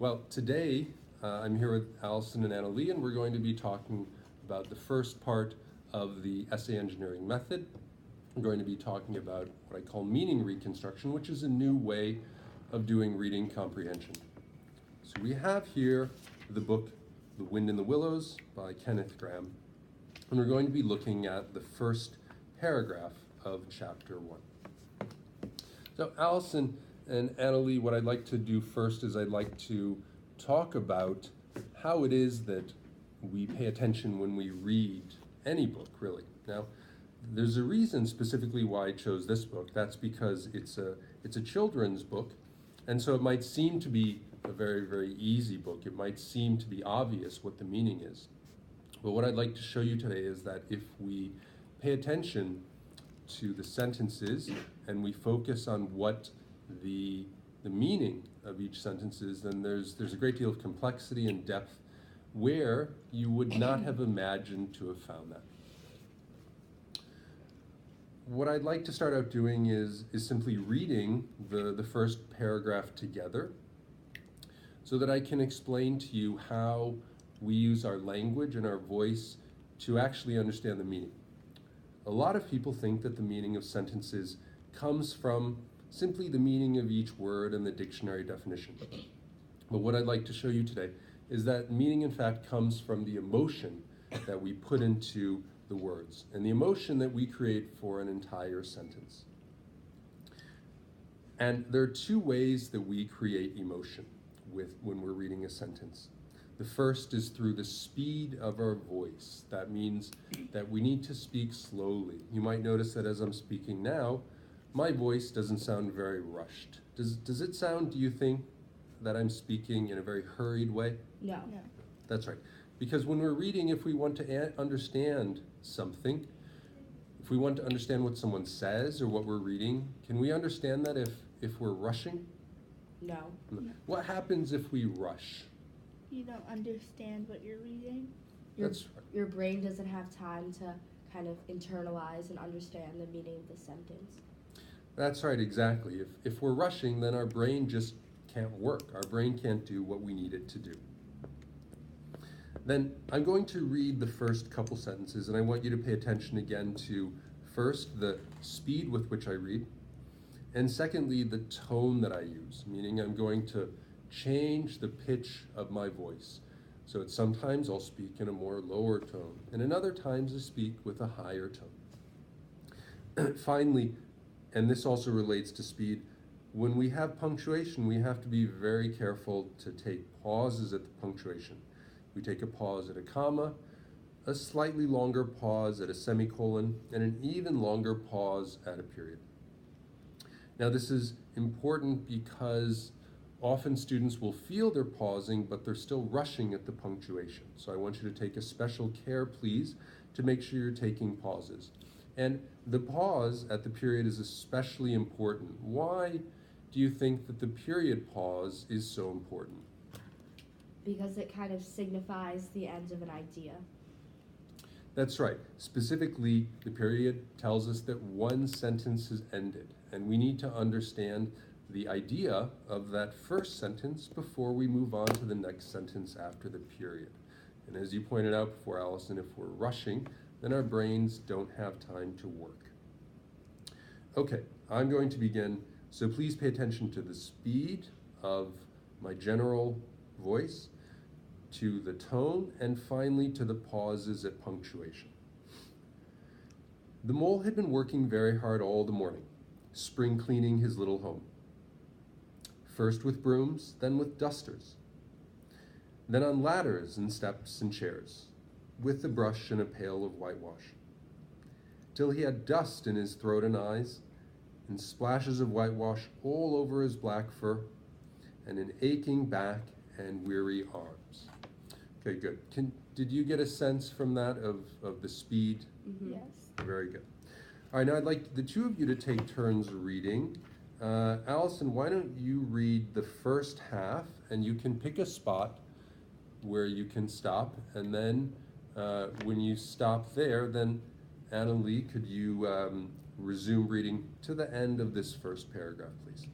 Well, today I'm here with Allison and Annalee, and we're going to be talking about the first part of the essay engineering method. We're going to be talking about what I call meaning reconstruction, which is a new way of doing reading comprehension. So we have here the book The Wind in the Willows by Kenneth Grahame, and we're going to be looking at the first paragraph of chapter 1. So Allison and Annalee, what I'd like to do first is I'd like to talk about how it is that we pay attention when we read any book, really. Now, there's a reason specifically why I chose this book. That's because it's a children's book, and so it might seem to be a very, very easy book. It might seem to be obvious what the meaning is. But what I'd like to show you today is that if we pay attention to the sentences and we focus on what the meaning of each sentence is, then there's a great deal of complexity and depth where you would not have imagined to have found that. What I'd like to start out doing is simply reading the first paragraph together so that I can explain to you how we use our language and our voice to actually understand the meaning. A lot of people think that the meaning of sentences comes from simply the meaning of each word and the dictionary definition. But what I'd like to show you today is that meaning, in fact, comes from the emotion that we put into the words and the emotion that we create for an entire sentence. And there are two ways that we create emotion when we're reading a sentence. The first is through the speed of our voice. That means that we need to speak slowly. You might notice that as I'm speaking now, my voice doesn't sound very rushed. Does it sound, do you think, that I'm speaking in a very hurried way? No. That's right. Because when we're reading, if we want to understand something, if we want to understand what someone says or what we're reading, can we understand that if we're rushing? No. What happens if we rush? You don't understand what you're reading. That's right. Your brain doesn't have time to kind of internalize and understand the meaning of the sentence. That's right, exactly. If we're rushing, then our brain just can't work. Our brain can't do what we need it to do. Then I'm going to read the first couple sentences, and I want you to pay attention again to, first, the speed with which I read, and secondly, the tone that I use, meaning I'm going to change the pitch of my voice. So sometimes I'll speak in a more lower tone, and in other times I speak with a higher tone. Finally, and this also relates to speed, when we have punctuation, we have to be very careful to take pauses at the punctuation. We take a pause at a comma, a slightly longer pause at a semicolon, and an even longer pause at a period. Now this is important because often students will feel they're pausing, but they're still rushing at the punctuation. So I want you to take a special care, please, to make sure you're taking pauses. And the pause at the period is especially important. Why do you think that the period pause is so important? Because it kind of signifies the end of an idea. That's right. Specifically, the period tells us that one sentence has ended, and we need to understand the idea of that first sentence before we move on to the next sentence after the period. And as you pointed out before, Allison, if we're rushing, then our brains don't have time to work. Okay, I'm going to begin, so please pay attention to the speed of my general voice, to the tone, and finally to the pauses at punctuation. The mole had been working very hard all the morning, spring cleaning his little home. First with brooms, then with dusters, then on ladders and steps and chairs, with the brush and a pail of whitewash, till he had dust in his throat and eyes, and splashes of whitewash all over his black fur, and an aching back and weary arms. Okay, good. Did you get a sense from that of the speed? Mm-hmm. Yes. Very good. All right, now I'd like the two of you to take turns reading. Allison, why don't you read the first half, and you can pick a spot where you can stop, and then when you stop there, then Annalee, could you resume reading to the end of this first paragraph, please?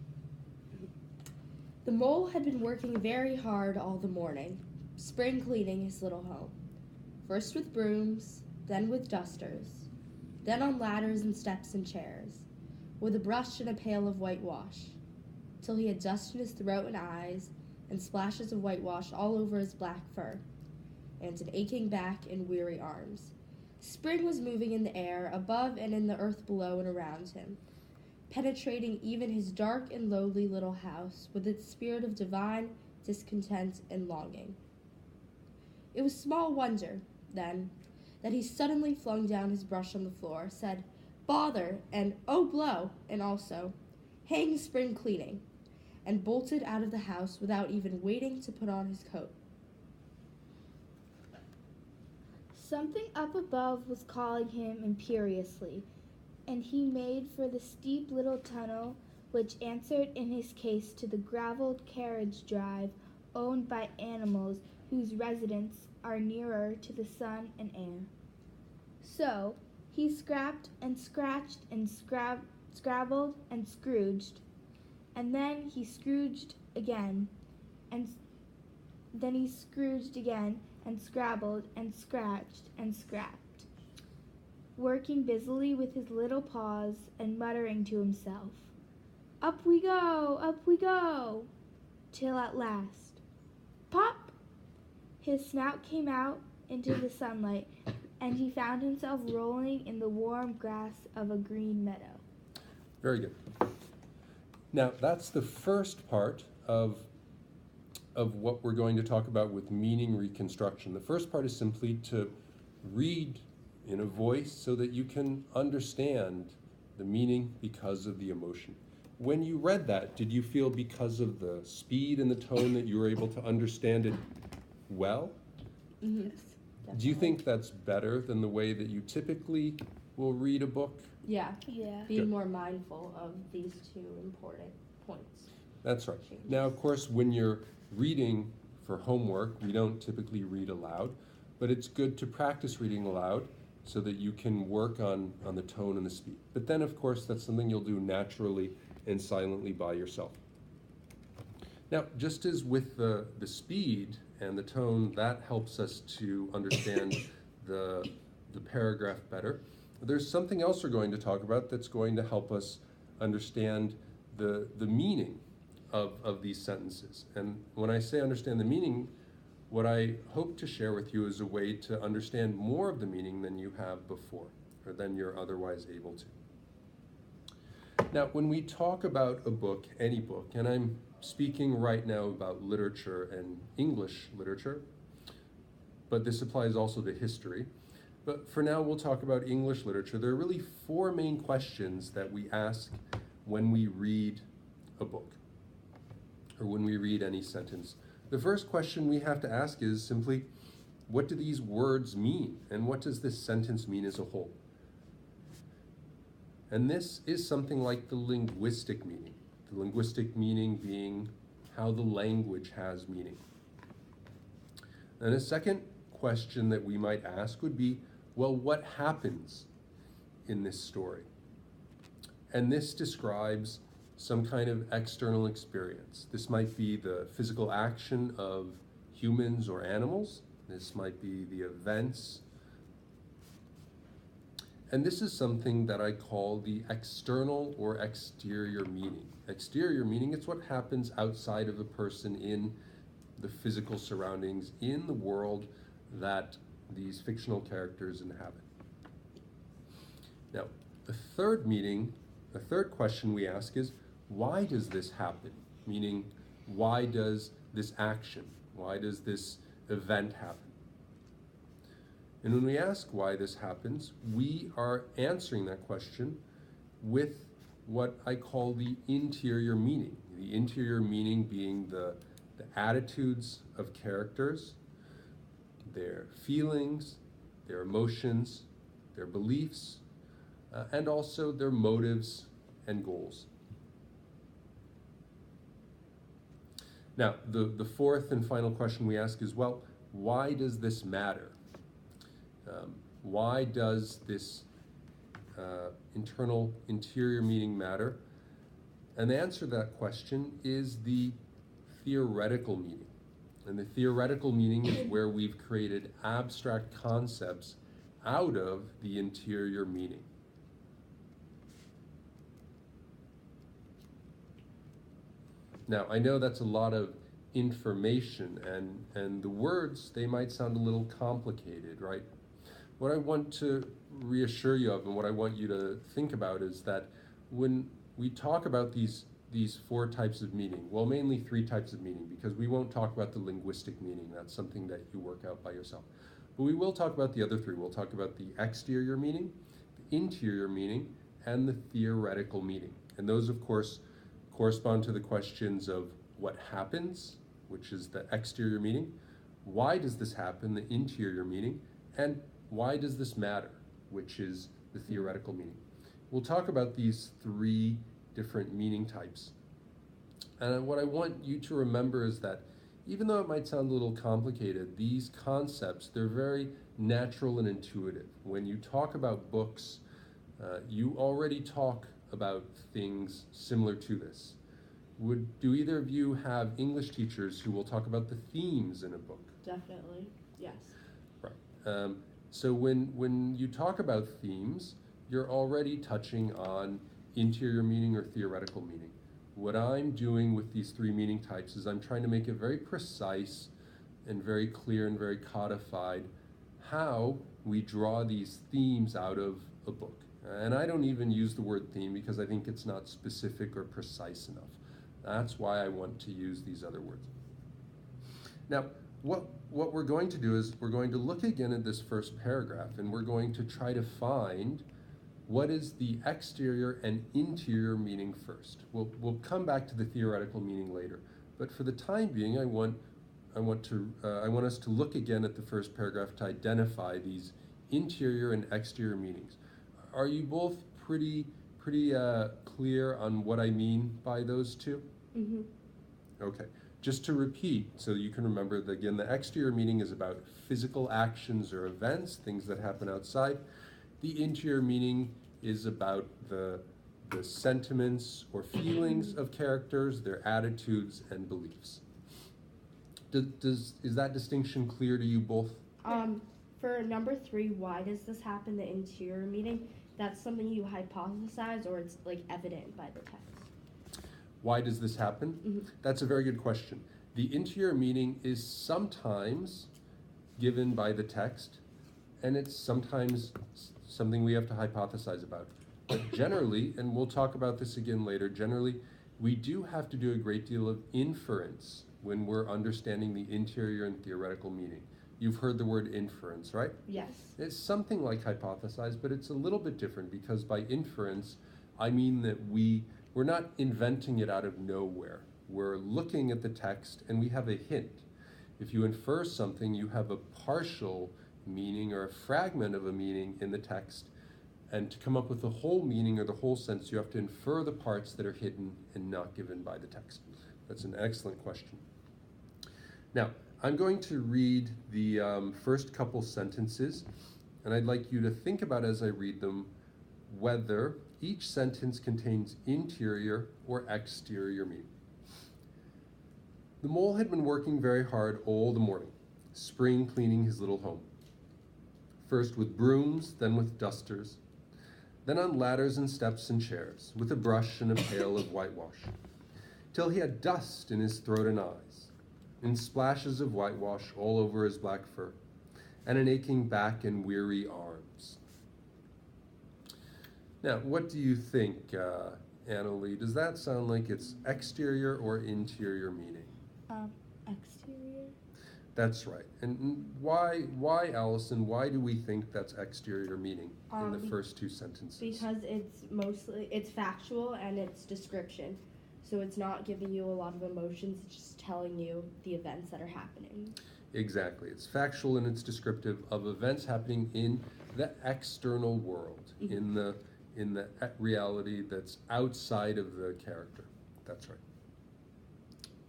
The mole had been working very hard all the morning, spring cleaning his little home. First with brooms, then with dusters, then on ladders and steps and chairs, with a brush and a pail of whitewash, till he had dust in his throat and eyes, and splashes of whitewash all over his black fur, and an aching back and weary arms. Spring was moving in the air, above and in the earth below and around him, penetrating even his dark and lowly little house with its spirit of divine discontent and longing. It was small wonder, then, that he suddenly flung down his brush on the floor, said, "Bother," and "Oh, blow," and also, "Hang spring cleaning," and bolted out of the house without even waiting to put on his coat. Something up above was calling him imperiously, and he made for the steep little tunnel which answered in his case to the gravelled carriage drive owned by animals whose residents are nearer to the sun and air. So he scrapped and scratched and scrabbled and scrooged, and then he scrooged again, and then he scrooged again and scrabbled and scratched and scrapped, working busily with his little paws and muttering to himself, up we go, till at last, pop! His snout came out into the sunlight, and he found himself rolling in the warm grass of a green meadow. Very good. Now, that's the first part of what we're going to talk about with meaning reconstruction. The first part is simply to read in a voice so that you can understand the meaning because of the emotion. When you read that, did you feel because of the speed and the tone that you were able to understand it well? Mm-hmm. Do you think that's better than the way that you typically will read a book? Yeah, Yeah. being Good. more mindful of these two important points. That's right. Changes. Now, of course, when you're reading for homework, we don't typically read aloud, but it's good to practice reading aloud so that you can work on the tone and the speed. But then, of course, that's something you'll do naturally and silently by yourself. Now, just as with the speed and the tone, that helps us to understand the paragraph better. There's something else we're going to talk about that's going to help us understand the meaning of these sentences. And when I say understand the meaning, what I hope to share with you is a way to understand more of the meaning than you have before, or than you're otherwise able to. Now, when we talk about a book, any book, and I'm speaking right now about literature and English literature, but this applies also to history. But for now, we'll talk about English literature. There are really four main questions that we ask when we read a book, or when we read any sentence. The first question we have to ask is simply, what do these words mean? And what does this sentence mean as a whole? And this is something like the linguistic meaning. The linguistic meaning being how the language has meaning. And a second question that we might ask would be, well, what happens in this story? And this describes some kind of external experience. This might be the physical action of humans or animals. This might be the events. And this is something that I call the external or exterior meaning. Exterior meaning, it's what happens outside of a person in the physical surroundings, in the world that these fictional characters inhabit. Now, the third question we ask is, why does this happen? Meaning, why does this action, why does this event happen? And when we ask why this happens, we are answering that question with what I call the interior meaning. The interior meaning being the attitudes of characters, their feelings, their emotions, their beliefs, and also their motives and goals. Now, the fourth and final question we ask is, well, why does this matter? Why does this interior meaning matter? And the answer to that question is the theoretical meaning. And the theoretical meaning is where we've created abstract concepts out of the interior meaning. Now, I know that's a lot of information, and the words, they might sound a little complicated, right? What I want to reassure you of and what I want you to think about is that when we talk about these four types of meaning, well, mainly three types of meaning, because we won't talk about the linguistic meaning. That's something that you work out by yourself. But we will talk about the other three. We'll talk about the exterior meaning, the interior meaning, and the theoretical meaning. And those, of course, correspond to the questions of what happens, which is the exterior meaning, why does this happen, the interior meaning, and why does this matter, which is the theoretical meaning. We'll talk about these three different meaning types. And what I want you to remember is that even though it might sound a little complicated, these concepts, they're very natural and intuitive. When you talk about books, you already talk about things similar to this. Do either of you have English teachers who will talk about the themes in a book? Definitely, yes. Right. So when you talk about themes, you're already touching on interior meaning or theoretical meaning. What I'm doing with these three meaning types is I'm trying to make it very precise and very clear and very codified how we draw these themes out of a book. And I don't even use the word theme because I think it's not specific or precise enough. That's why I want to use these other words. Now, what we're going to do is we're going to look again at this first paragraph, and we're going to try to find what is the exterior and interior meaning first. We'll come back to the theoretical meaning later, but for the time being, I want us to look again at the first paragraph to identify these interior and exterior meanings. Are you both pretty clear on what I mean by those two? Mm-hmm. Okay. Just to repeat, so you can remember that again, the exterior meaning is about physical actions or events, things that happen outside. The interior meaning is about the sentiments or feelings of characters, their attitudes and beliefs. Is that distinction clear to you both? For number 3, why does this happen, the interior meaning, that's something you hypothesize or it's like evident by the text? Why does this happen? Mm-hmm. That's a very good question. The interior meaning is sometimes given by the text, and it's sometimes something we have to hypothesize about. But generally, and we'll talk about this again later, generally, we do have to do a great deal of inference when we're understanding the interior and theoretical meaning. You've heard the word inference, right? Yes. It's something like hypothesize, but it's a little bit different because by inference, I mean that we're not inventing it out of nowhere. We're looking at the text and we have a hint. If you infer something, you have a partial meaning or a fragment of a meaning in the text, and to come up with the whole meaning or the whole sense, you have to infer the parts that are hidden and not given by the text. That's an excellent question. Now, I'm going to read the first couple sentences, and I'd like you to think about as I read them whether each sentence contains interior or exterior meaning. The mole had been working very hard all the morning, spring cleaning his little home. First with brooms, then with dusters, then on ladders and steps and chairs, with a brush and a pail of whitewash, till he had dust in his throat and eyes, and splashes of whitewash all over his black fur, and an aching back and weary arms. Now, what do you think, Annalie? Does that sound like it's exterior or interior meaning? Exterior. That's right. And why, Allison, why do we think that's exterior meaning in the first two sentences? Because it's factual and it's description. So it's not giving you a lot of emotions, it's just telling you the events that are happening. Exactly. It's factual and it's descriptive of events happening in the external world, mm-hmm. in the reality that's outside of the character. That's right.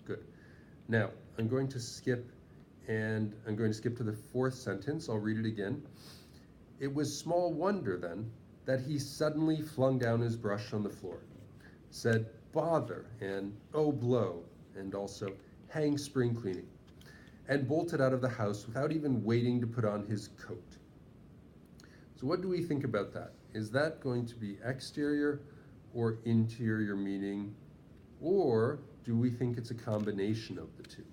Good. Now, I'm going to skip to the fourth sentence. I'll read it again. It was small wonder then that he suddenly flung down his brush on the floor, said, "Bother," and "oh, blow," and also, hang spring cleaning, and bolted out of the house without even waiting to put on his coat. So what do we think about that? Is that going to be exterior or interior meaning, or do we think it's a combination of the two?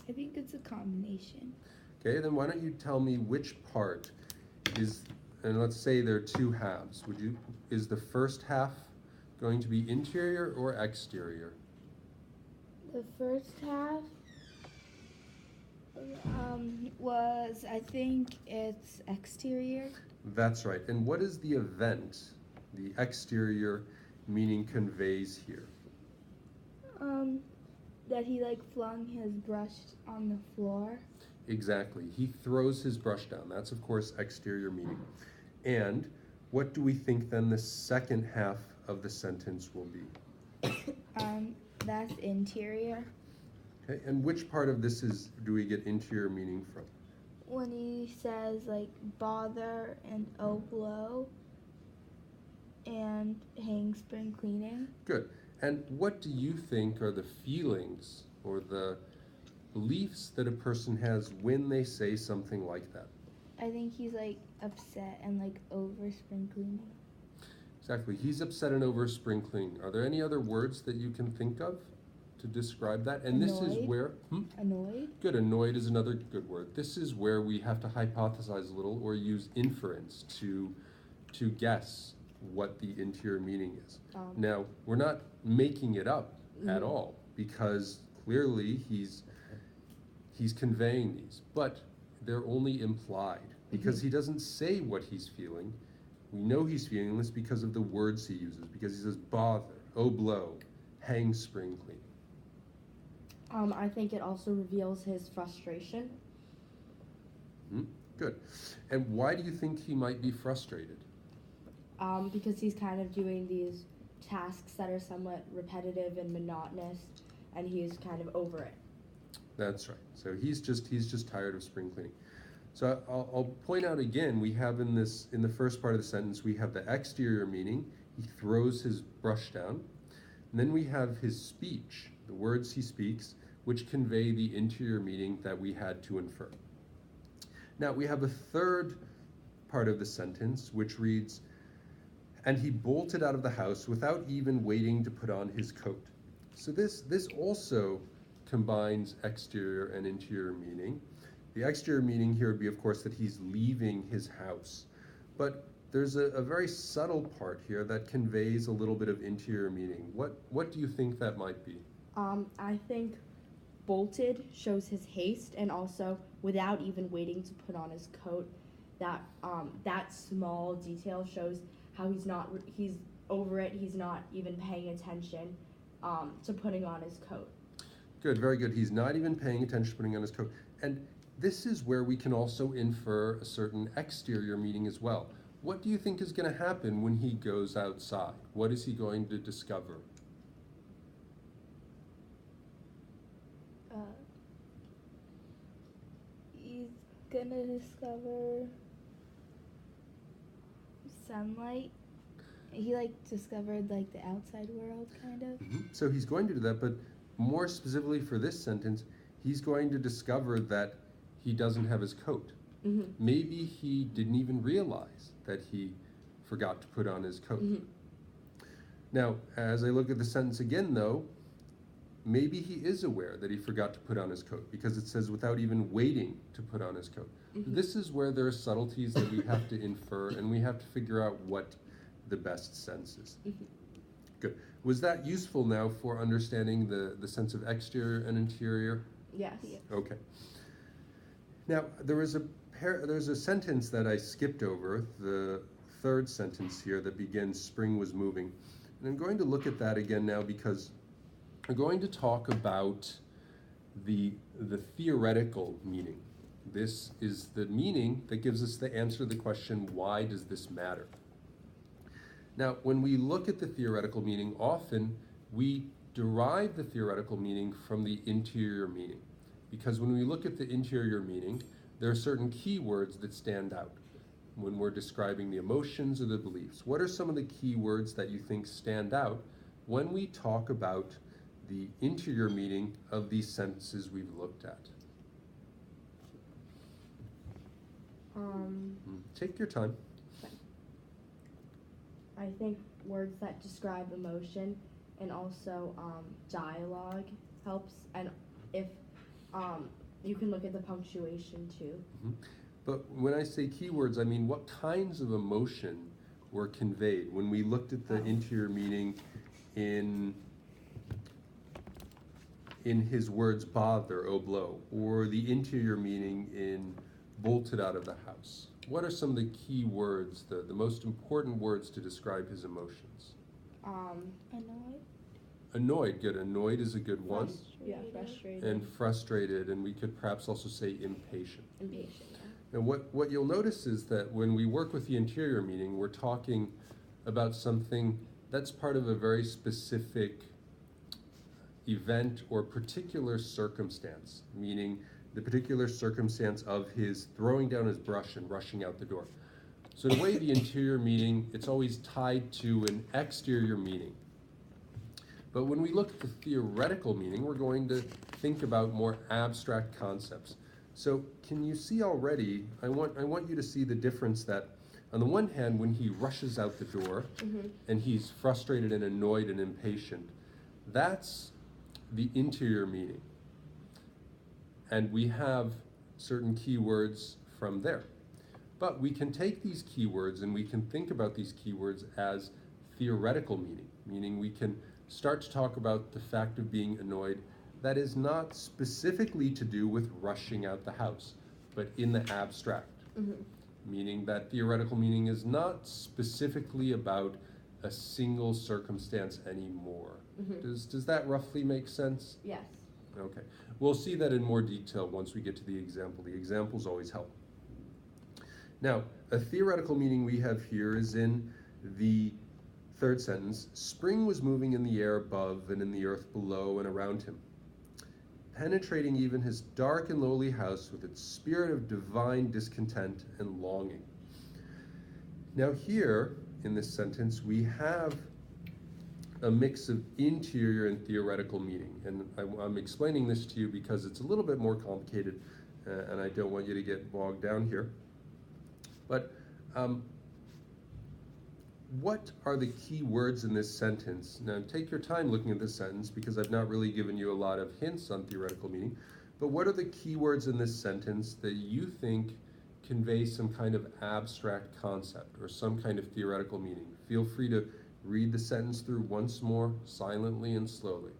I think it's a combination. Okay, then why don't you tell me which part is, and let's say there are two halves. Is the first half going to be interior or exterior? The first half was, I think it's exterior. That's right. And what is the event the exterior meaning conveys here? That he like flung his brush on the floor. Exactly. He throws his brush down. That's, of course, exterior meaning. And what do we think then the second half of the sentence will be? That's interior. Okay. And which part of this do we get interior meaning from? When he says like bother and oh blow and hang spring cleaning. Good. And what do you think are the feelings or the beliefs that a person has when they say something like that? I think he's like upset and like over spring cleaning. Exactly. He's upset and over spring cleaning. Are there any other words that you can think of to describe that? And Annoyed. this is where... Annoyed. Good. Annoyed is another good word. This is where we have to hypothesize a little or use inference to guess what the interior meaning is. Now, we're not making it up at all, because clearly he's conveying these, but they're only implied because he doesn't say what he's feeling. We know he's feeling this because of the words he uses, because he says bother, oh blow, hang spring cleaning. I think it also reveals his frustration. Good. And why do you think he might be frustrated? Because he's kind of doing these tasks that are somewhat repetitive and monotonous, and he's kind of over it. That's right. So he's just tired of spring cleaning. So I'll point out again, we have in the first part of the sentence, we have the exterior meaning. He throws his brush down. And then we have his speech, the words he speaks, which convey the interior meaning that we had to infer. Now we have a third part of the sentence, which reads, and he bolted out of the house without even waiting to put on his coat. So this also combines exterior and interior meaning. The exterior meaning here would be, of course, that he's leaving his house. But there's a very subtle part here that conveys a little bit of interior meaning. What do you think that might be? I think bolted shows his haste, and also without even waiting to put on his coat. That small detail shows how he's over it. He's not even paying attention to putting on his coat. Good, very good. He's not even paying attention to putting on his coat. And this is where we can also infer a certain exterior meaning as well. What do you think is going to happen when he goes outside? What is he going to discover? He's gonna discover sunlight. He discovered the outside world, kind of. So he's going to do that, but more specifically for this sentence, he's going to discover that he doesn't have his coat. Maybe he didn't even realize that he forgot to put on his coat. Now, as I look at the sentence again, though, maybe he is aware that he forgot to put on his coat, because it says without even waiting to put on his coat. This is where there are subtleties that we have to infer, and we have to figure out what the best sense is. Good. Was that useful now for understanding the sense of exterior and interior? Yes. Okay. Now, there's a sentence that I skipped over, the third sentence here that begins, spring was moving. And I'm going to look at that again now, because we're going to talk about the theoretical meaning. This is the meaning that gives us the answer to the question, why does this matter? Now, when we look at the theoretical meaning, often we derive the theoretical meaning from the interior meaning. Because when we look at the interior meaning, there are certain keywords that stand out when we're describing the emotions or the beliefs. What are some of the keywords that you think stand out when we talk about the interior meaning of these sentences we've looked at. Take your time. I think words that describe emotion and also dialogue helps, and if you can look at the punctuation too. But when I say keywords, I mean what kinds of emotion were conveyed when we looked at the interior meaning in his words bother, oh blow, or the interior meaning in bolted out of the house. What are some of the key words, the most important words to describe his emotions? Annoyed. Annoyed, good. Annoyed is a good one. Yeah, frustrated. And frustrated, and we could perhaps also say impatient. Impatient. And what you'll notice is that when we work with the interior meaning, we're talking about something that's part of a very specific event or particular circumstance, meaning the particular circumstance of his throwing down his brush and rushing out the door. So in a way, the interior meaning, it's always tied to an exterior meaning. But when we look at the theoretical meaning, we're going to think about more abstract concepts. So can you see already, I want you to see the difference that on the one hand, when he rushes out the door and he's frustrated and annoyed and impatient, that's the interior meaning. And we have certain keywords from there. But we can take these keywords and we can think about these keywords as theoretical meaning, meaning we can start to talk about the fact of being annoyed that is not specifically to do with rushing out the house, but in the abstract, meaning that theoretical meaning is not specifically about a single circumstance anymore. Does that roughly make sense? Yes. Okay. We'll see that in more detail once we get to the example. The examples always help. Now, a theoretical meaning we have here is in the third sentence. Spring was moving in the air above and in the earth below and around him, penetrating even his dark and lowly house with its spirit of divine discontent and longing. Now here, in this sentence, we have a mix of interior and theoretical meaning. And I'm explaining this to you because it's a little bit more complicated, and I don't want you to get bogged down here. But what are the key words in this sentence? Now take your time looking at this sentence because I've not really given you a lot of hints on theoretical meaning. But what are the key words in this sentence that you think convey some kind of abstract concept or some kind of theoretical meaning? Feel free to read the sentence through once more, silently and slowly.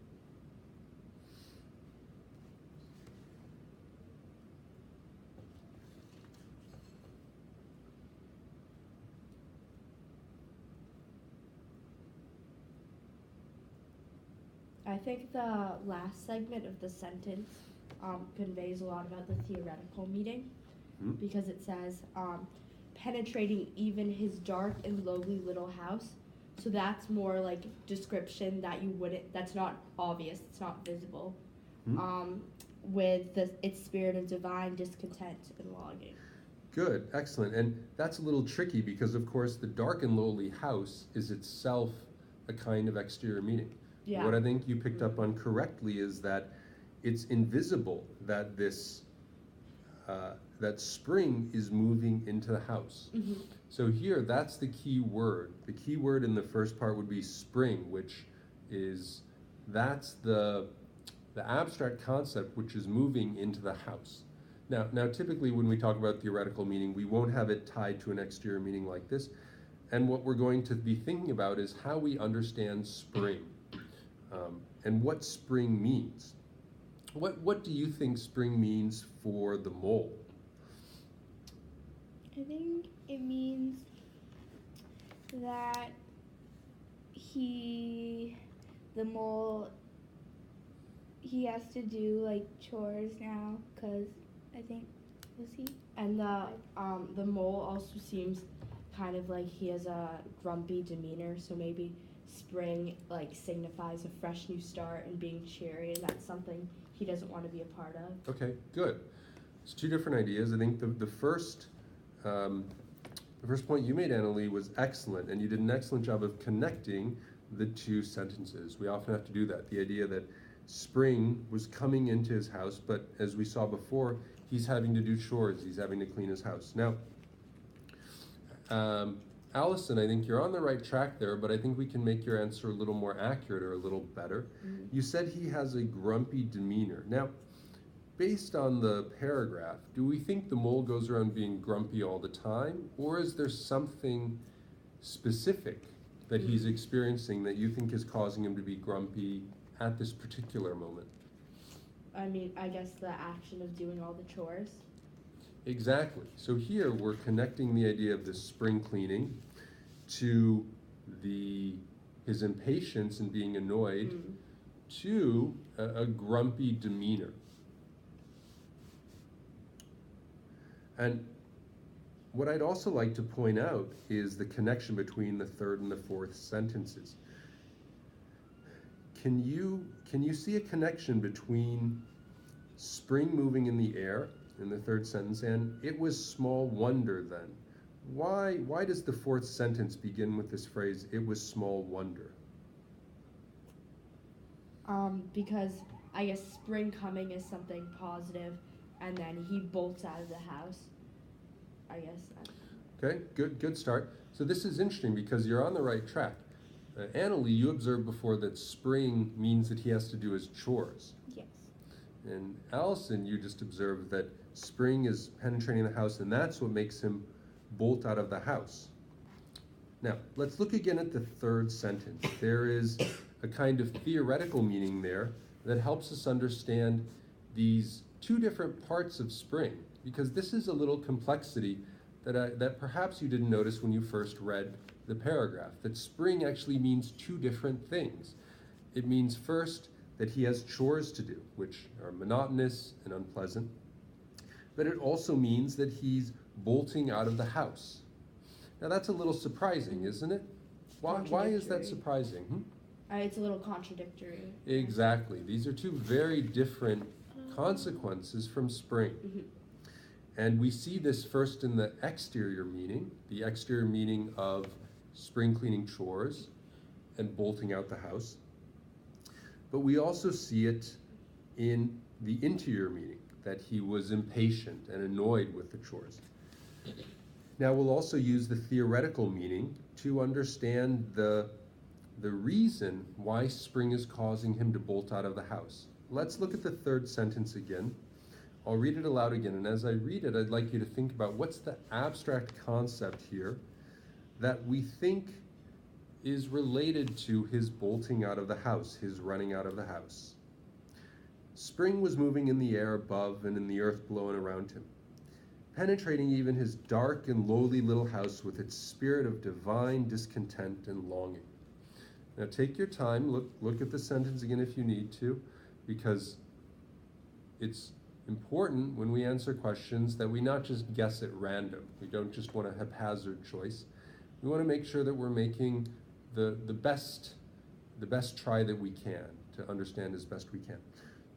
I think the last segment of the sentence conveys a lot about the theoretical meaning because it says penetrating even his dark and lowly little house. So that's more like description that you wouldn't, that's not obvious, it's not visible, with its spirit of divine discontent and longing. Good, excellent. And that's a little tricky because, of course, the dark and lowly house is itself a kind of exterior meaning. Yeah. What I think you picked up on correctly is that it's invisible that this that spring is moving into the house. So here, that's the key word. The key word in the first part would be spring, which is, that's the abstract concept which is moving into the house. Now, typically when we talk about theoretical meaning, we won't have it tied to an exterior meaning like this. And what we're going to be thinking about is how we understand spring and what spring means. What do you think spring means for the mole? I think it means that the mole, he has to do like chores now, because I think, was he? And the mole also seems kind of like he has a grumpy demeanor, so maybe spring like signifies a fresh new start and being cheery, and that's something he doesn't want to be a part of. Okay, good. It's two different ideas. I think the first point you made, Annalie, was excellent, and you did an excellent job of connecting the two sentences. We often have to do that. The idea that spring was coming into his house, but as we saw before, he's having to do chores, he's having to clean his house. Now, Allison, I think you're on the right track there, but I think we can make your answer a little more accurate or a little better. You said he has a grumpy demeanor. Now, based on the paragraph, do we think the mole goes around being grumpy all the time, or is there something specific that he's experiencing that you think is causing him to be grumpy at this particular moment? I mean, I guess the action of doing all the chores. Exactly. So here we're connecting the idea of this spring cleaning to his impatience and being annoyed to a grumpy demeanor. And what I'd also like to point out is the connection between the third and the fourth sentences. Can you see a connection between spring moving in the air in the third sentence and it was small wonder then? Why does the fourth sentence begin with this phrase, it was small wonder? Because I guess spring coming is something positive, and then he bolts out of the house. I guess. Okay, good start. So this is interesting because you're on the right track. Annalie, you observed before that spring means that he has to do his chores. Yes. And Allison, you just observed that spring is penetrating the house and that's what makes him bolt out of the house. Now, let's look again at the third sentence. There is a kind of theoretical meaning there that helps us understand these two different parts of spring, because this is a little complexity that perhaps you didn't notice when you first read the paragraph, that spring actually means two different things. It means first that he has chores to do, which are monotonous and unpleasant, but it also means that he's bolting out of the house. Now that's a little surprising, isn't it? Why is that surprising? It's a little contradictory. Exactly. These are two very different consequences from spring. And we see this first in the exterior meaning of spring cleaning chores and bolting out the house. But we also see it in the interior meaning, that he was impatient and annoyed with the chores. Now we'll also use the theoretical meaning to understand the reason why spring is causing him to bolt out of the house. Let's look at the third sentence again. I'll read it aloud again, and as I read it, I'd like you to think about what's the abstract concept here that we think is related to his bolting out of the house, his running out of the house. Spring was moving in the air above and in the earth below and around him, penetrating even his dark and lowly little house with its spirit of divine discontent and longing. Now take your time, look at the sentence again if you need to, because it's important when we answer questions that we not just guess at random. We don't just want a haphazard choice. We want to make sure that we're making the best try that we can to understand as best we can.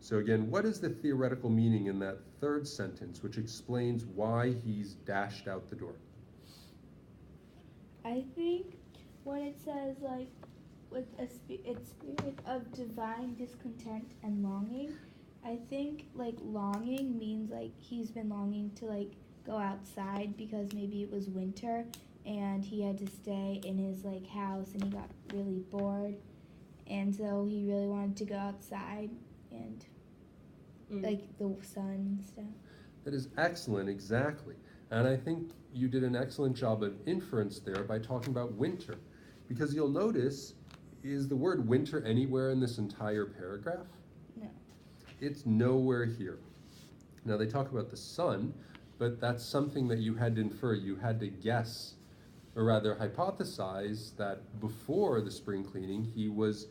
So again, what is the theoretical meaning in that third sentence, which explains why he's dashed out the door? I think when it says like with it's spirit of divine discontent and longing, I think like longing means like he's been longing to like go outside because maybe it was winter and he had to stay in his like house and he got really bored, and so he really wanted to go outside and like the sun and stuff. That is excellent, exactly. And I think you did an excellent job of inference there by talking about winter, because you'll notice, is the word winter anywhere in this entire paragraph? No. It's nowhere here. Now they talk about the sun, but that's something that you had to infer, you had to guess, or rather hypothesize that before the spring cleaning he was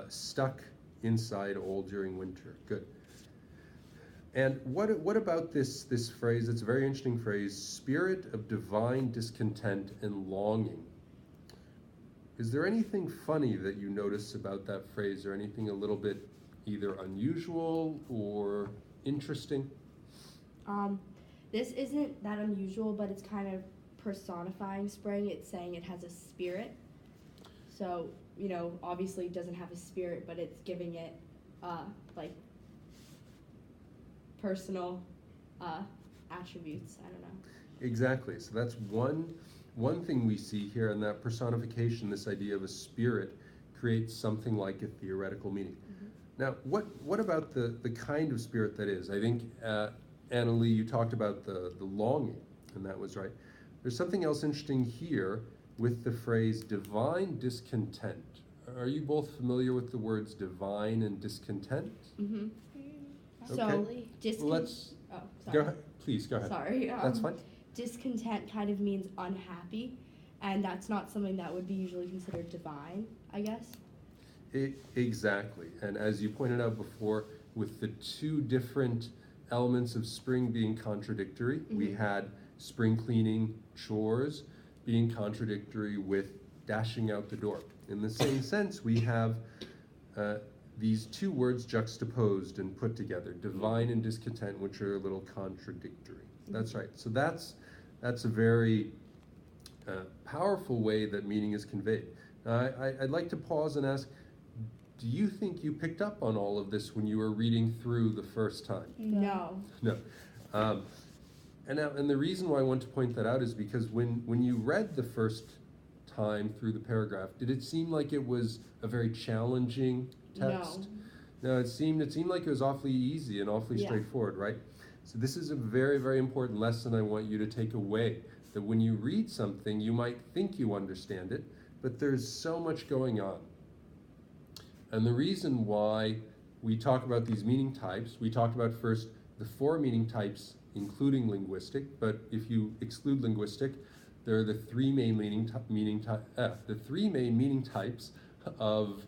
stuck inside all during winter. Good. And what about this phrase? It's a very interesting phrase, spirit of divine discontent and longing. Is there anything funny that you notice about that phrase, or anything a little bit either unusual or interesting? This isn't that unusual, but it's kind of personifying spring. It's saying it has a spirit. So, obviously it doesn't have a spirit, but it's giving it, like, personal attributes. I don't know. Exactly. So that's one thing we see here, and that personification, this idea of a spirit, creates something like a theoretical meaning. Now, what about the kind of spirit that is? I think, Annalee, you talked about the longing, and that was right. There's something else interesting here with the phrase divine discontent. Are you both familiar with the words divine and discontent? Mm-hmm. Okay. So, Let's oh, go sorry. ahead. Please go ahead. Sorry. That's fine. Discontent kind of means unhappy, and that's not something that would be usually considered divine, I guess. Exactly. And as you pointed out before, with the two different elements of spring being contradictory, we had spring cleaning chores being contradictory with dashing out the door. In the same sense, we have these two words juxtaposed and put together, divine and discontent, which are a little contradictory. That's right. So that's a very powerful way that meaning is conveyed. Now, I'd like to pause and ask, do you think you picked up on all of this when you were reading through the first time? No. No. And the reason why I want to point that out is because when you read the first time through the paragraph, did it seem like it was a very challenging text? No, it seemed like it was awfully easy and awfully straightforward, right? So this is a very, very important lesson I want you to take away, that when you read something, you might think you understand it, but there's so much going on. And the reason why we talk about these meaning types, we talked about first the 4 meaning types, including linguistic, but if you exclude linguistic, there are the 3 main meaning types of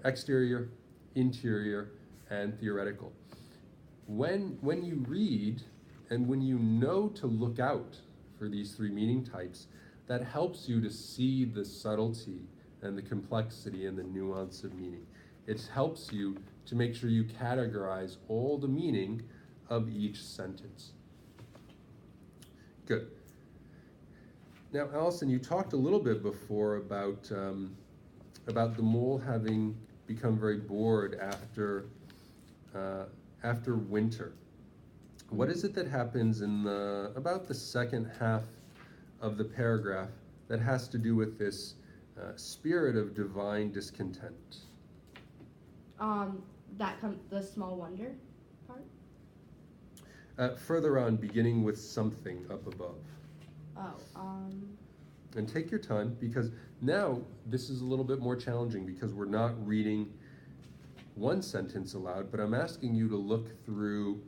exterior, interior, and theoretical. When you read and when you know to look out for these 3 meaning types, that helps you to see the subtlety and the complexity and the nuance of meaning. It helps you to make sure you categorize all the meaning of each sentence. Good. Now, Allison, you talked a little bit before about the mole having become very bored after winter. What is it that happens in about the second half of the paragraph that has to do with this spirit of divine discontent? The small wonder part. Further on, beginning with something up above. And take your time, because now this is a little bit more challenging because we're not reading one sentence aloud, but I'm asking you to look through,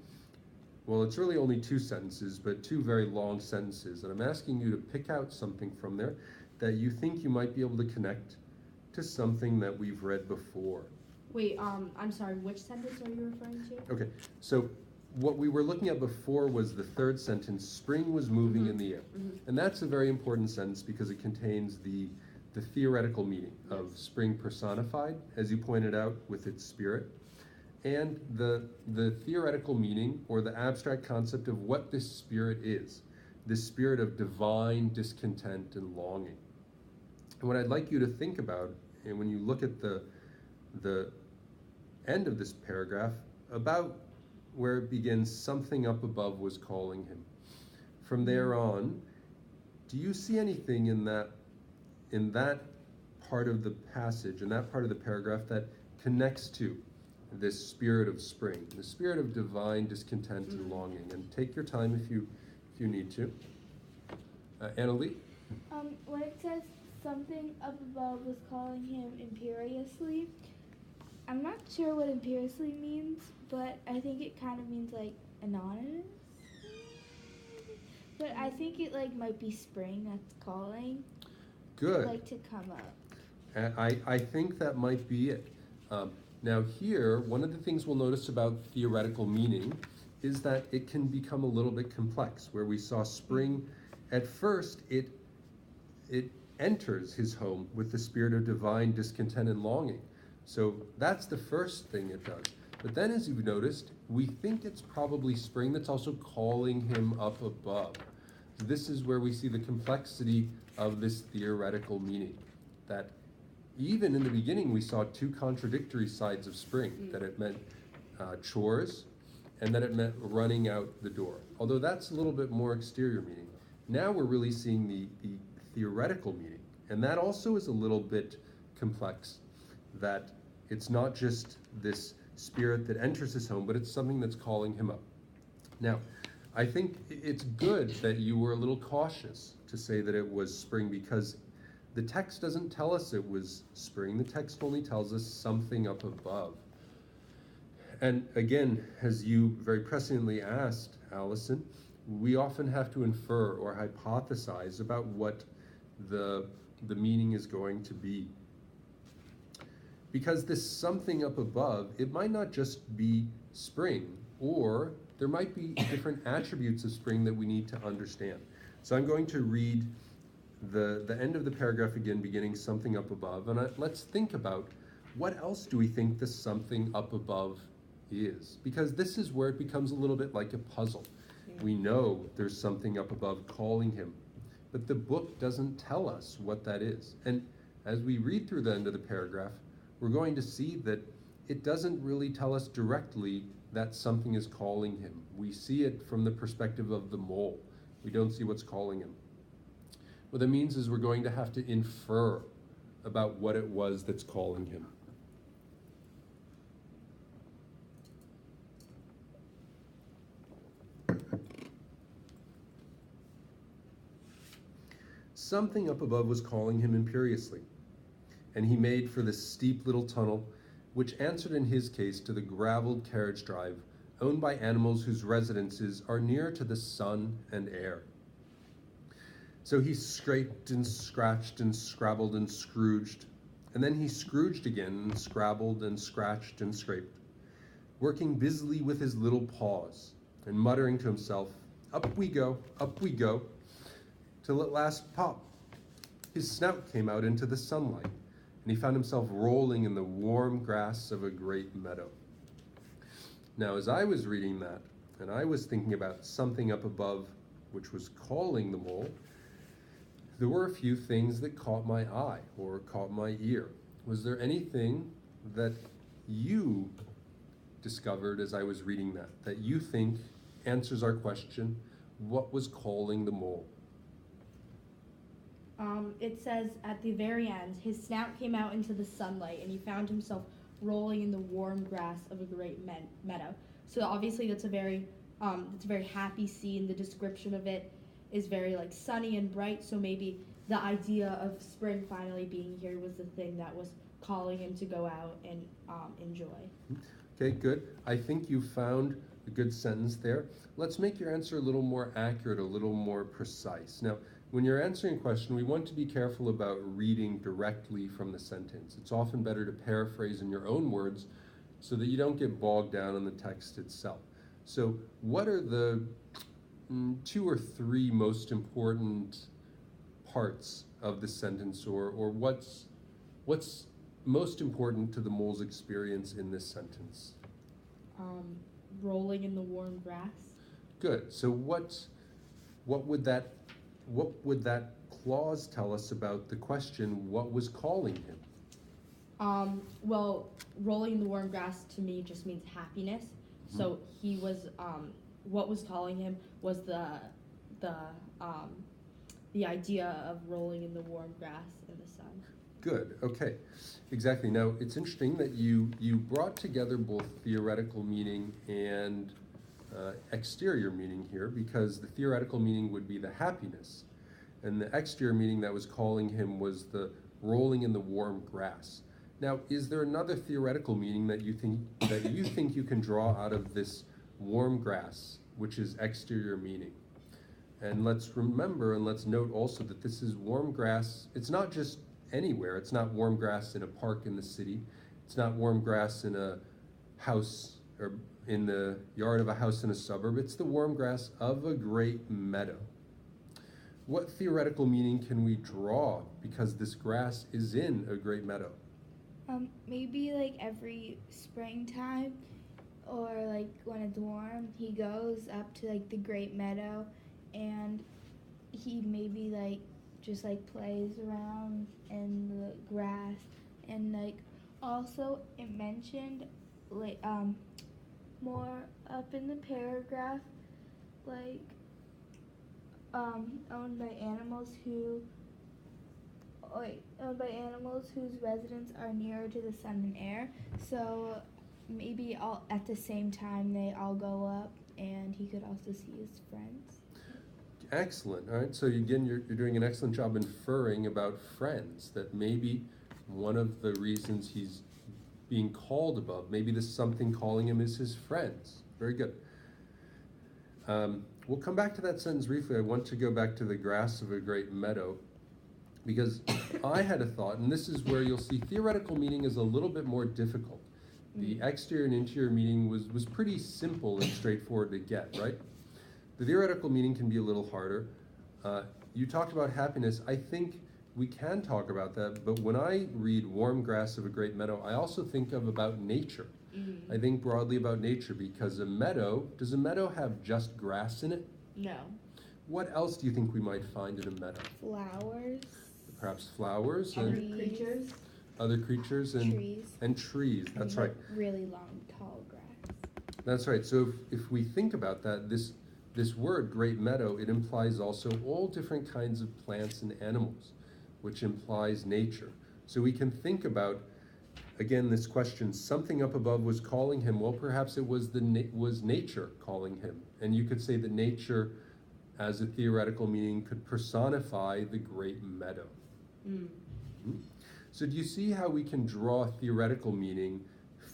well, it's really only 2 sentences, but 2 very long sentences, and I'm asking you to pick out something from there that you think you might be able to connect to something that we've read before. Wait, I'm sorry, which sentence are you referring to? Okay, so what we were looking at before was the 3rd sentence, spring was moving in the air. And that's a very important sentence because it contains the theoretical meaning of spring personified, as you pointed out, with its spirit, and the theoretical meaning or the abstract concept of what this spirit is, this spirit of divine discontent and longing. And what I'd like you to think about, and when you look at the end of this paragraph, about where it begins, something up above was calling him. From there on, do you see anything in that part of the passage, in that part of the paragraph, that connects to this spirit of spring, the spirit of divine discontent and longing? And take your time if you need to. Annalee? When it says something up above was calling him imperiously, I'm not sure what imperiously means, but I think it kind of means like anonymous. But I think it might be spring that's calling. Good. Like to come up. I think that might be it. Now here, one of the things we'll notice about theoretical meaning is that it can become a little bit complex. Where we saw spring, at first it enters his home with the spirit of divine discontent and longing. So that's the first thing it does. But then, as you've noticed, we think it's probably spring that's also calling him up above. This is where we see the complexity of this theoretical meaning, that even in the beginning, we saw two contradictory sides of spring, that it meant chores and that it meant running out the door. Although that's a little bit more exterior meaning. Now we're really seeing the theoretical meaning. And that also is a little bit complex, that it's not just this spirit that enters his home, but it's something that's calling him up. Now, I think it's good that you were a little cautious to say that it was spring, because the text doesn't tell us it was spring. The text only tells us something up above. And again, as you very presciently asked, Allison, we often have to infer or hypothesize about what the meaning is going to be. Because this something up above, it might not just be spring, or there might be different attributes of spring that we need to understand. So I'm going to read the end of the paragraph again, beginning something up above, and let's think about what else do we think this something up above is? Because this is where it becomes a little bit like a puzzle. We know there's something up above calling him, but the book doesn't tell us what that is. And as we read through the end of the paragraph, we're going to see that it doesn't really tell us directly that something is calling him. We see it from the perspective of the mole. We don't see what's calling him. What that means is we're going to have to infer about what it was that's calling him. Something up above was calling him imperiously, and he made for the steep little tunnel, which answered in his case to the graveled carriage drive owned by animals whose residences are near to the sun and air. So he scraped and scratched and scrabbled and scrooged, and then he scrooged again and scrabbled and scratched and scraped, working busily with his little paws and muttering to himself, up we go, till at last pop, his snout came out into the sunlight, and he found himself rolling in the warm grass of a great meadow. Now, as I was reading that, and I was thinking about something up above, which was calling the mole, there were a few things that caught my eye or caught my ear. Was there anything that you discovered as I was reading that you think answers our question, what was calling the mole? It says at the very end, his snout came out into the sunlight, and he found himself rolling in the warm grass of a great meadow. So obviously that's a very happy scene. The description of it is very like sunny and bright. So maybe the idea of spring finally being here was the thing that was calling him to go out and enjoy. Okay, good. I think you found a good sentence there. Let's make your answer a little more accurate, a little more precise. Now, when you're answering a question, we want to be careful about reading directly from the sentence. It's often better to paraphrase in your own words so that you don't get bogged down in the text itself. So what are the 2 or 3 most important parts of the sentence, or what's most important to the mole's experience in this sentence? Rolling in the warm grass. Good. So what would that clause tell us about the question, what was calling him? Well, rolling in the warm grass to me just means happiness. Mm-hmm. So he was, what was calling him was the idea of rolling in the warm grass in the sun. Good, okay, exactly. Now, it's interesting that you brought together both theoretical meaning and exterior meaning here, because the theoretical meaning would be the happiness, and the exterior meaning that was calling him was the rolling in the warm grass. Now, is there another theoretical meaning that you think you can draw out of this warm grass, which is exterior meaning? And let's remember and let's note also that this is warm grass. It's not just anywhere. It's not warm grass in a park in the city. It's not warm grass in a house or in the yard of a house in a suburb. It's the warm grass of a great meadow. What theoretical meaning can we draw because this grass is in a great meadow? Maybe like every springtime or like when it's warm, he goes up to like the great meadow and he maybe like just like plays around in the grass And like also it mentioned like more up in the paragraph like owned by animals whose residents are nearer to the sun and air. So maybe all at the same time they all go up, and he could also see his friends. Excellent. All right. So again, you're doing an excellent job inferring about friends, that maybe one of the reasons he's being called above, maybe this something calling him is his friends. Very good. We'll come back to that sentence briefly. I want to go back to the grass of a great meadow, because I had a thought, and this is where you'll see theoretical meaning is a little bit more difficult. The exterior and interior meaning was pretty simple and straightforward to get, right? The theoretical meaning can be a little harder. You talked about happiness. I think we can talk about that, but when I read warm grass of a great meadow, I also think about nature. I think broadly about nature, because does a meadow have just grass in it? No. What else do you think we might find in a meadow? Flowers. Perhaps flowers Other and creatures. other creatures Trees. and trees. That's right. Really long, tall grass. That's right. So if we think about that, this word, great meadow, it implies also all different kinds of plants and animals, which implies nature. So we can think about, again, this question, something up above was calling him. Well, perhaps it was was nature calling him. And you could say that nature, as a theoretical meaning, could personify the great meadow. So do you see how we can draw theoretical meaning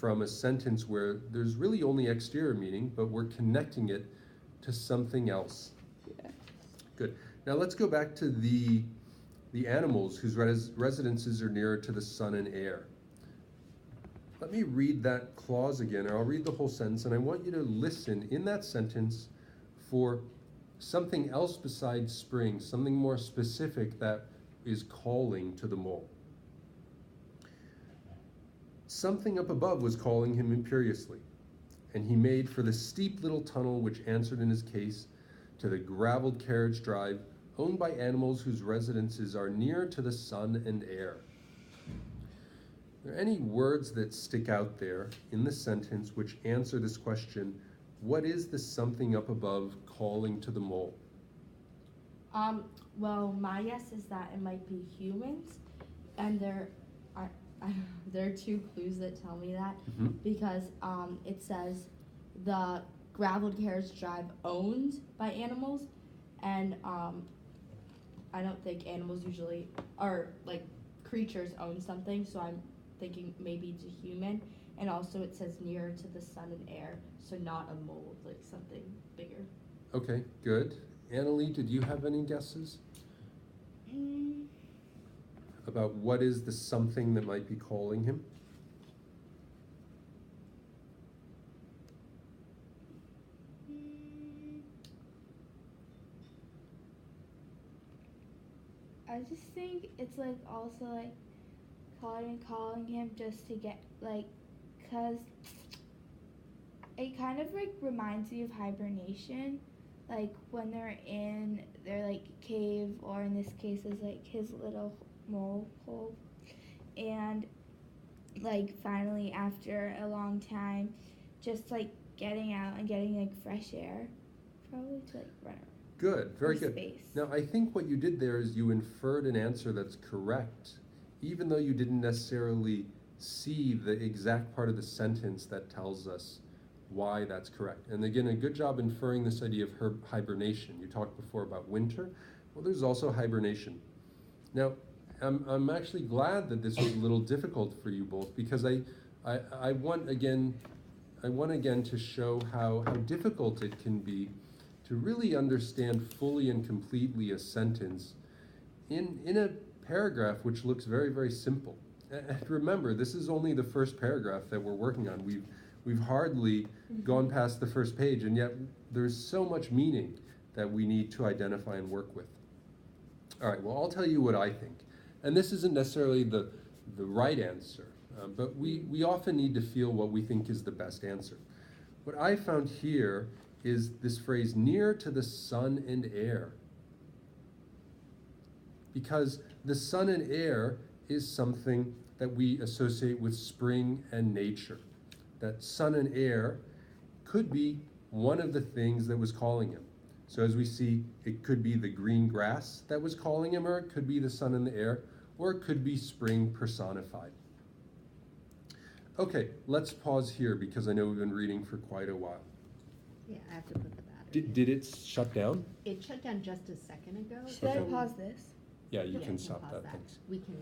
from a sentence where there's really only exterior meaning, but we're connecting it to something else? Yeah. Good. Now let's go back to the animals whose residences are nearer to the sun and air. Let me read that clause again, or I'll read the whole sentence, and I want you to listen in that sentence for something else besides spring, something more specific that is calling to the mole. Something up above was calling him imperiously, and he made for the steep little tunnel which answered in his case to the graveled carriage drive owned by animals whose residences are near to the sun and air. Are there any words that stick out there in the sentence which answer this question, what is the something up above calling to the mole? Well, my guess is that it might be humans, and there are two clues that tell me that, because it says the graveled carriage drive owned by animals, and I don't think animals usually, or like creatures own something, so I'm thinking maybe it's a human. And also it says nearer to the sun and air, so not a mole, like something bigger. Okay, good. Annalie, did you have any guesses about what is the something that might be calling him? I just think it's like also like calling him just to get like, cause it kind of like reminds me of hibernation, like when they're in their like cave, or in this case is like his little mole hole, and like finally after a long time just like getting out and getting like fresh air, probably to like run around. Good, very Or good. space. Now I think what you did there is you inferred an answer that's correct, even though you didn't necessarily see the exact part of the sentence that tells us why that's correct. And again, a good job inferring this idea of hibernation. You talked before about winter. Well, there's also hibernation. Now, I'm actually glad that this was a little difficult for you both, because I want again to show how difficult it can be to really understand fully and completely a sentence in a paragraph which looks very, very simple. And remember, this is only the first paragraph that we're working on. We've hardly gone past the first page, and yet there's so much meaning that we need to identify and work with. All right, well, I'll tell you what I think. And this isn't necessarily the right answer, but we often need to feel what we think is the best answer. What I found here is this phrase, near to the sun and air. Because the sun and air is something that we associate with spring and nature. That sun and air could be one of the things that was calling him. So as we see, it could be the green grass that was calling him, or it could be the sun and the air, or it could be spring personified. Okay, let's pause here because I know we've been reading for quite a while. Yeah, I have to put the battery. Did it shut down? It shut down just a second ago. Should I Okay. pause this? Yeah, you Yeah, can stop pause that, thanks. We can